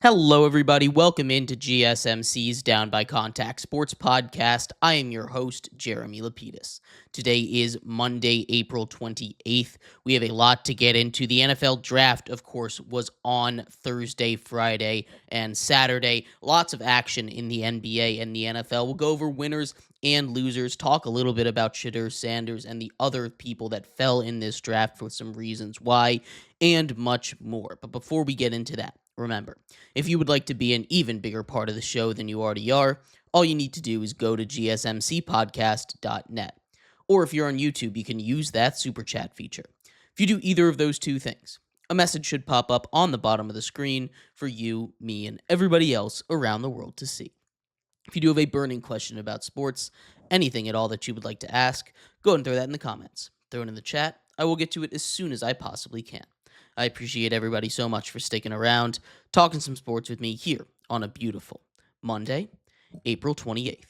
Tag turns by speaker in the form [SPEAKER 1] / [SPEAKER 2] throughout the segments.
[SPEAKER 1] Hello, everybody. Welcome into GSMC's Down by Contact Sports Podcast. I am your host, Jeremy Lapidus. Today is Monday, April 28th. We have a lot to get into. The NFL draft, of course, was on Thursday, Friday, and Saturday. Lots of action in the NBA and the NFL. We'll go over winners and losers, talk a little bit about Shedeur Sanders and the other people that fell in this draft for some reasons why, and much more. But before we get into that, remember, if you would like to be an even bigger part of the show than you already are, all you need to do is go to gsmcpodcast.net. Or if you're on YouTube, you can use that super chat feature. If you do either of those two things, a message should pop up on the bottom of the screen for you, me, and everybody else around the world to see. If you do have a burning question about sports, anything at all that you would like to ask, go ahead and throw that in the comments. Throw it in the chat. I will get to it as soon as I possibly can. I appreciate everybody so much for sticking around, talking some sports with me here on a beautiful Monday, April 28th.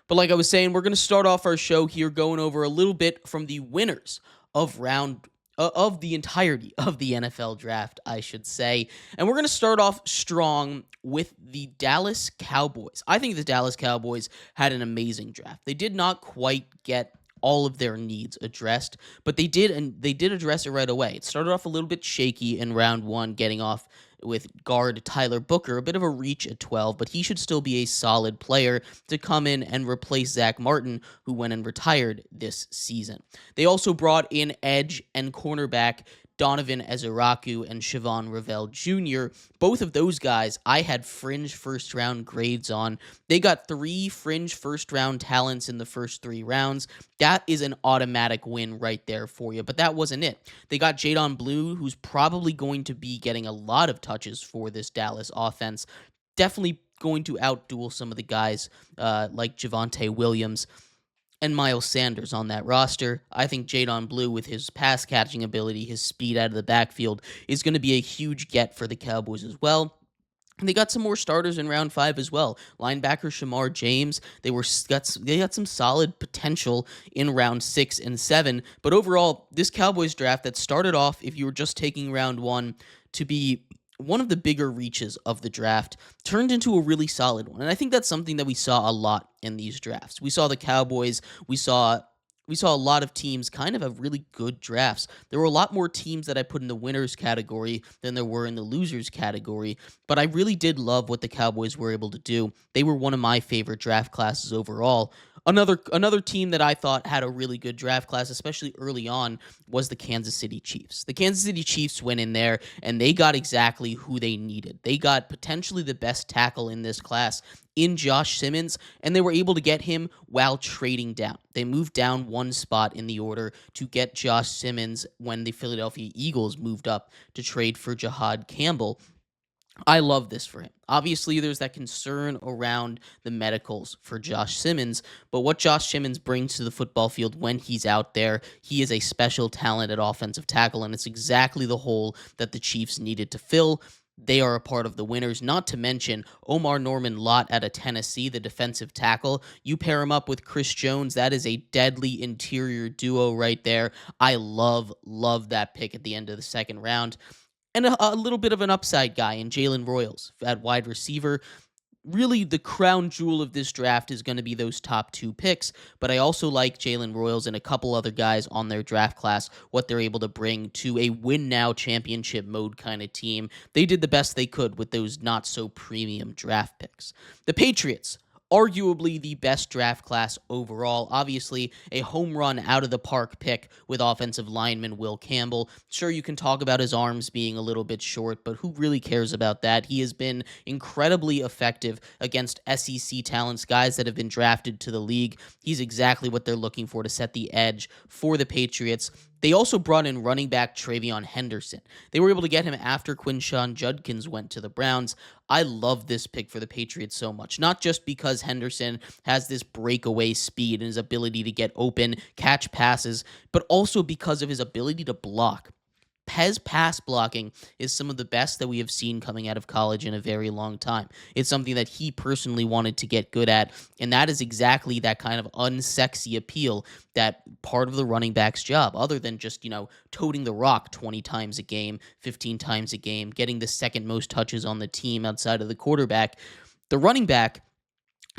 [SPEAKER 1] But like I was saying, we're going to start off our show here going over a little bit from the winners of the entirety of the NFL draft, I should say. And we're going to start off strong with the Dallas Cowboys. I think the Dallas Cowboys had an amazing draft. They did not quite get all of their needs addressed, but they did, and they did address it right away. It started off a little bit shaky in round one, getting off with guard Tyler Booker, a bit of a reach at 12, but he should still be a solid player to come in and replace Zach Martin, who went and retired this season. They also brought in edge and cornerback Donovan Ezeraku and Siobhan Ravel Jr. Both of those guys I had fringe first-round grades on. They got 3 fringe first-round talents in the first 3 rounds. That is an automatic win right there for you, but that wasn't it. They got Jadon Blue, who's probably going to be getting a lot of touches for this Dallas offense. Definitely going to outduel some of the guys like Javonte Williams and Miles Sanders on that roster. I think Jadon Blue, with his pass catching ability, his speed out of the backfield, is going to be a huge get for the Cowboys as well. And they got some more starters in round 5 as well. Linebacker Shamar James, they got some solid potential in round 6 and 7. But overall, this Cowboys draft that started off, if you were just taking round 1, to be one of the bigger reaches of the draft, turned into a really solid one. And I think that's something that we saw a lot in these drafts. We saw the Cowboys, we saw a lot of teams kind of have really good drafts. There were a lot more teams that I put in the winners category than there were in the losers category, but I really did love what the Cowboys were able to do. They were one of my favorite draft classes overall. Another team that I thought had a really good draft class, especially early on, was the Kansas City Chiefs. The Kansas City Chiefs went in there, and they got exactly who they needed. They got potentially the best tackle in this class in Josh Simmons, and they were able to get him while trading down. They moved down one spot in the order to get Josh Simmons when the Philadelphia Eagles moved up to trade for Jahad Campbell. I love this for him. Obviously, there's that concern around the medicals for Josh Simmons, but what Josh Simmons brings to the football field when he's out there, he is a special talent at offensive tackle, and it's exactly the hole that the Chiefs needed to fill. They are a part of the winners, not to mention Omar Norman Lott out of Tennessee, the defensive tackle. You pair him up with Chris Jones, that is a deadly interior duo right there. I love that pick at the end of the second round. And a little bit of an upside guy in Jalen Royals at wide receiver. Really, the crown jewel of this draft is going to be those top 2 picks, but I also like Jalen Royals and a couple other guys on their draft class, what they're able to bring to a win-now championship mode kind of team. They did the best they could with those not-so-premium draft picks. The Patriots, arguably the best draft class overall. Obviously, a home run out of the park pick with offensive lineman Will Campbell. Sure, you can talk about his arms being a little bit short, but who really cares about that? He has been incredibly effective against SEC talents, guys that have been drafted to the league. He's exactly what they're looking for to set the edge for the Patriots. They also brought in running back Travion Henderson. They were able to get him after Quinshon Judkins went to the Browns. I love this pick for the Patriots so much, not just because Henderson has this breakaway speed and his ability to get open, catch passes, but also because of his ability to block. His pass blocking is some of the best that we have seen coming out of college in a very long time. It's something that he personally wanted to get good at, and that is exactly that kind of unsexy appeal that part of the running back's job, other than just, toting the rock 20 times a game, 15 times a game, getting the second most touches on the team outside of the quarterback. The running back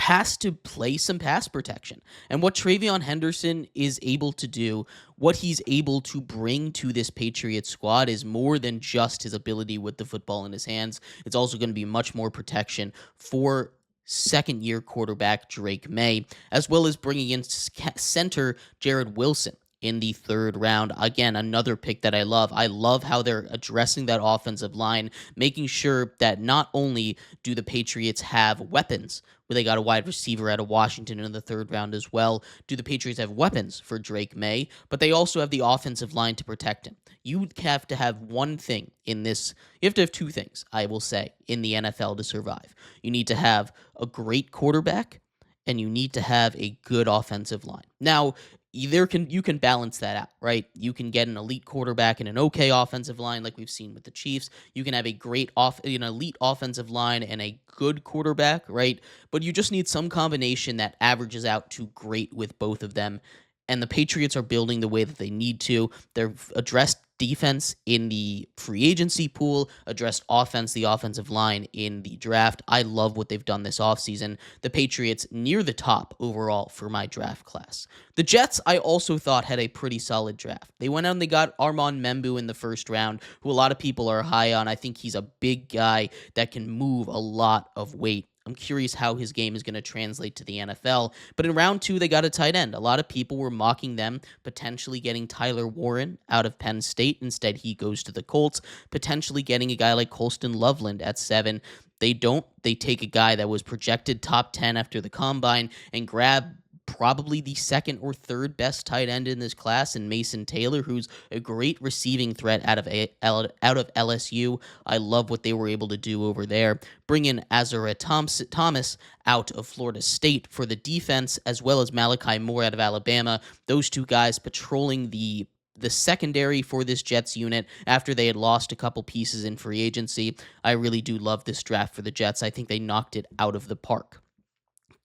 [SPEAKER 1] has to play some pass protection. And what Travion Henderson is able to do, what he's able to bring to this Patriots squad is more than just his ability with the football in his hands. It's also going to be much more protection for second-year quarterback Drake May, as well as bringing in center Jared Wilson in the third round. Again, another pick that I love. I love how they're addressing that offensive line, making sure that not only do the Patriots have weapons, where they got a wide receiver out of Washington in the third round as well, do the Patriots have weapons for Drake May, but they also have the offensive line to protect him. You have to have one thing in this. You have to have two things, I will say, in the NFL to survive. You need to have a great quarterback, and you need to have a good offensive line. Now, you can balance that out, right? You can get an elite quarterback and an okay offensive line, like we've seen with the Chiefs. You can have a an elite offensive line and a good quarterback, right? But you just need some combination that averages out to great with both of them. And the Patriots are building the way that they need to. They've addressed defense in the free agency pool, addressed offense, the offensive line in the draft. I love what they've done this offseason. The Patriots near the top overall for my draft class. The Jets, I also thought, had a pretty solid draft. They went out and they got Armand Membu in the first round, who a lot of people are high on. I think he's a big guy that can move a lot of weight. I'm curious how his game is going to translate to the NFL. But in round 2, they got a tight end. A lot of people were mocking them, potentially getting Tyler Warren out of Penn State. Instead, he goes to the Colts, potentially getting a guy like Colston Loveland at 7. They don't. They take a guy that was projected top 10 after the combine and grab probably the second or third best tight end in this class in Mason Taylor, who's a great receiving threat out of LSU. I love what they were able to do over there. Bring in Azura Thomas out of Florida State for the defense, as well as Malachi Moore out of Alabama. Those two guys patrolling the secondary for this Jets unit after they had lost a couple pieces in free agency. I really do love this draft for the Jets. I think they knocked it out of the park.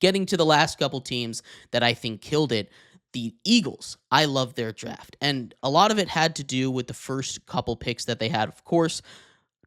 [SPEAKER 1] Getting to the last couple teams that I think killed it, the Eagles. I love their draft. And a lot of it had to do with the first couple picks that they had. Of course,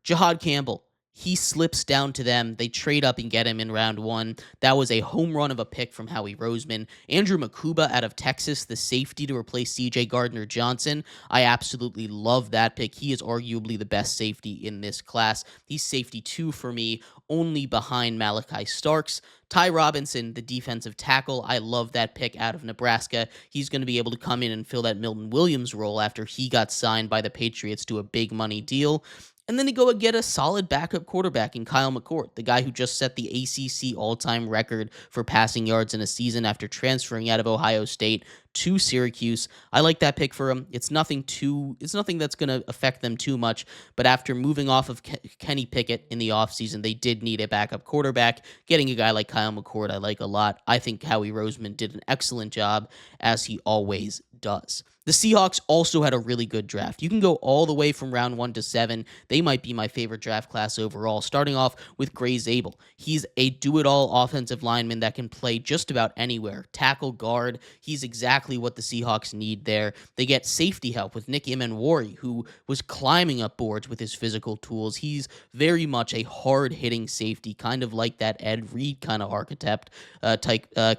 [SPEAKER 1] Jahad Campbell. He slips down to them. They trade up and get him in round 1. That was a home run of a pick from Howie Roseman. Andrew Makuba out of Texas, the safety to replace C.J. Gardner-Johnson. I absolutely love that pick. He is arguably the best safety in this class. He's safety 2 for me, only behind Malachi Starks. Ty Robinson, the defensive tackle, I love that pick out of Nebraska. He's going to be able to come in and fill that Milton Williams role after he got signed by the Patriots to a big money deal. And then they go and get a solid backup quarterback in Kyle McCord, the guy who just set the ACC all-time record for passing yards in a season after transferring out of Ohio State to Syracuse. I like that pick for him. It's nothing that's going to affect them too much, but after moving off of Kenny Pickett in the offseason, they did need a backup quarterback. Getting a guy like Kyle McCord, I like a lot. I think Howie Roseman did an excellent job, as he always does. The Seahawks also had a really good draft. You can go all the way from round 1 to 7. They might be my favorite draft class overall, starting off with Gray Zabel. He's a do-it-all offensive lineman that can play just about anywhere. Tackle, guard, he's exactly what the Seahawks need there. They get safety help with Nick Imanwari, who was climbing up boards with his physical tools. He's very much a hard-hitting safety, kind of like that Ed Reed kind of archetype,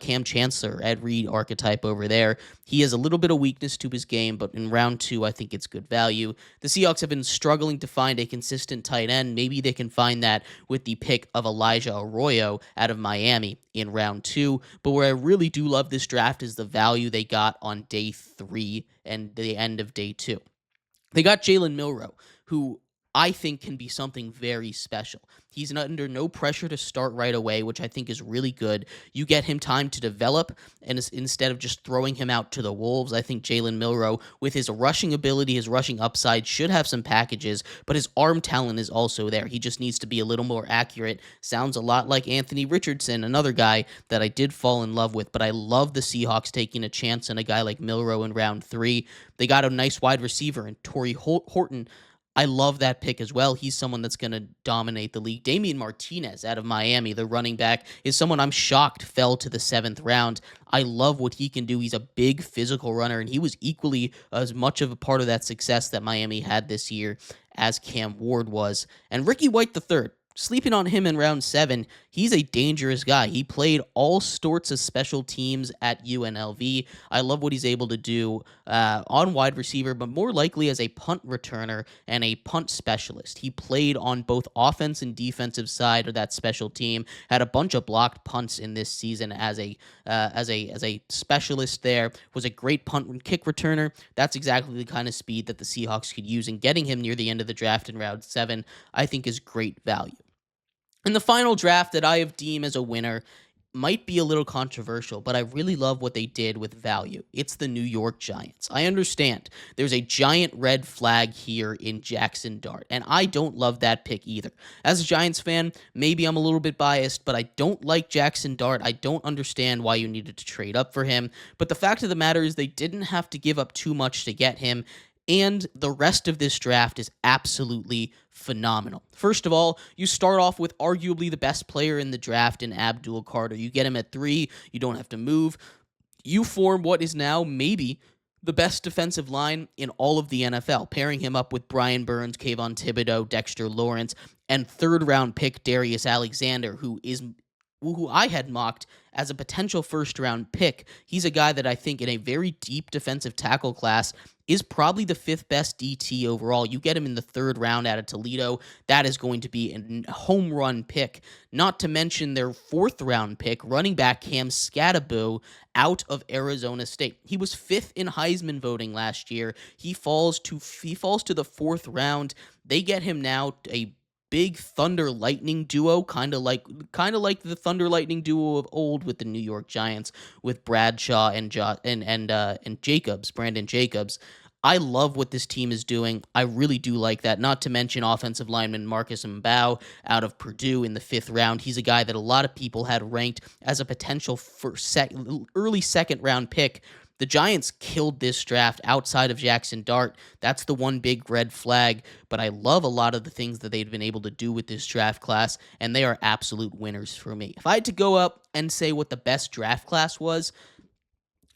[SPEAKER 1] Cam Chancellor, Ed Reed archetype over there. He has a little bit of weakness to his game, but in round 2, I think it's good value. The Seahawks have been struggling to find a consistent tight end. Maybe they can find that with the pick of Elijah Arroyo out of Miami in round 2. But where I really do love this draft is the value they got on day 3 and the end of day 2. They got Jalen Milroe, who I think can be something very special. He's under no pressure to start right away, which I think is really good. You get him time to develop, and instead of just throwing him out to the wolves, I think Jalen Milroe, with his rushing ability, his rushing upside, should have some packages, but his arm talent is also there. He just needs to be a little more accurate. Sounds a lot like Anthony Richardson, another guy that I did fall in love with, but I love the Seahawks taking a chance on a guy like Milroe in round 3. They got a nice wide receiver in Torrey Horton. I love that pick as well. He's someone that's going to dominate the league. Damian Martinez out of Miami, the running back, is someone I'm shocked fell to the 7th round. I love what he can do. He's a big physical runner, and he was equally as much of a part of that success that Miami had this year as Cam Ward was. And Ricky White III, sleeping on him in round 7, he's a dangerous guy. He played all sorts of special teams at UNLV. I love what he's able to do on wide receiver, but more likely as a punt returner and a punt specialist. He played on both offense and defensive side of that special team. Had a bunch of blocked punts in this season as a specialist. There was a great punt and kick returner. That's exactly the kind of speed that the Seahawks could use, and getting him near the end of the draft in round 7, I think, is great value. And the final draft that I have deemed as a winner might be a little controversial, but I really love what they did with value. It's the New York Giants. I understand there's a giant red flag here in Jackson Dart, and I don't love that pick either. As a Giants fan, maybe I'm a little bit biased, but I don't like Jackson Dart. I don't understand why you needed to trade up for him, but the fact of the matter is they didn't have to give up too much to get him. And the rest of this draft is absolutely phenomenal. First of all, you start off with arguably the best player in the draft in Abdul Carter. You get him at 3. You don't have to move. You form what is now maybe the best defensive line in all of the NFL, pairing him up with Brian Burns, Kayvon Thibodeau, Dexter Lawrence, and 3rd-round pick Darius Alexander, who I had mocked as a potential first-round pick. He's a guy that I think in a very deep defensive tackle class is probably the 5th best DT overall. You get him in the 3rd round out of Toledo, that is going to be a home run pick. Not to mention their 4th round pick, running back Cam Skattebo out of Arizona State. He was 5th in Heisman voting last year. He falls to the 4th round. They get him now a big Thunder Lightning duo, kind of like the Thunder Lightning duo of old with the New York Giants, with Bradshaw and Jacobs, Brandon Jacobs. I love what this team is doing. I really do like that. Not to mention offensive lineman Marcus Mbao out of Purdue in the 5th round. He's a guy that a lot of people had ranked as a potential early 2nd round pick. The Giants killed this draft outside of Jackson Dart. That's the one big red flag, but I love a lot of the things that they've been able to do with this draft class, and they are absolute winners for me. If I had to go up and say what the best draft class was,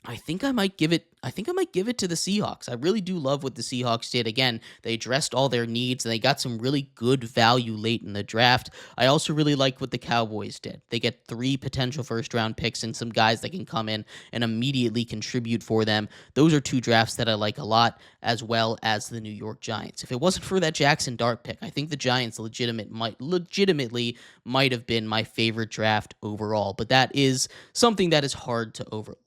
[SPEAKER 1] I think I might give it to the Seahawks. I really do love what the Seahawks did. Again, they addressed all their needs, and they got some really good value late in the draft. I also really like what the Cowboys did. They get 3 potential first-round picks and some guys that can come in and immediately contribute for them. Those are 2 drafts that I like a lot, as well as the New York Giants. If it wasn't for that Jackson Dart pick, I think the Giants legitimately might have been my favorite draft overall, but that is something that is hard to overlook.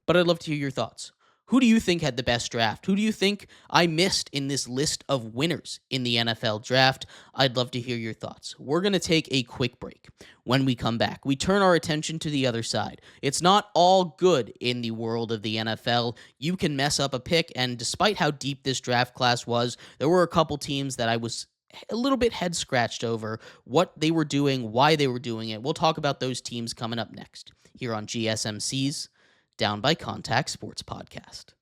[SPEAKER 1] But I'd love to hear your thoughts. Who do you think had the best draft? Who do you think I missed in this list of winners in the NFL draft? I'd love to hear your thoughts. We're going to take a quick break. When we come back, we turn our attention to the other side. It's not all good in the world of the NFL. You can mess up a pick, and despite how deep this draft class was, there were a couple teams that I was a little bit head scratched over what they were doing, why they were doing it. We'll talk about those teams coming up next here on GSMC's Down by Contact Sports Podcast.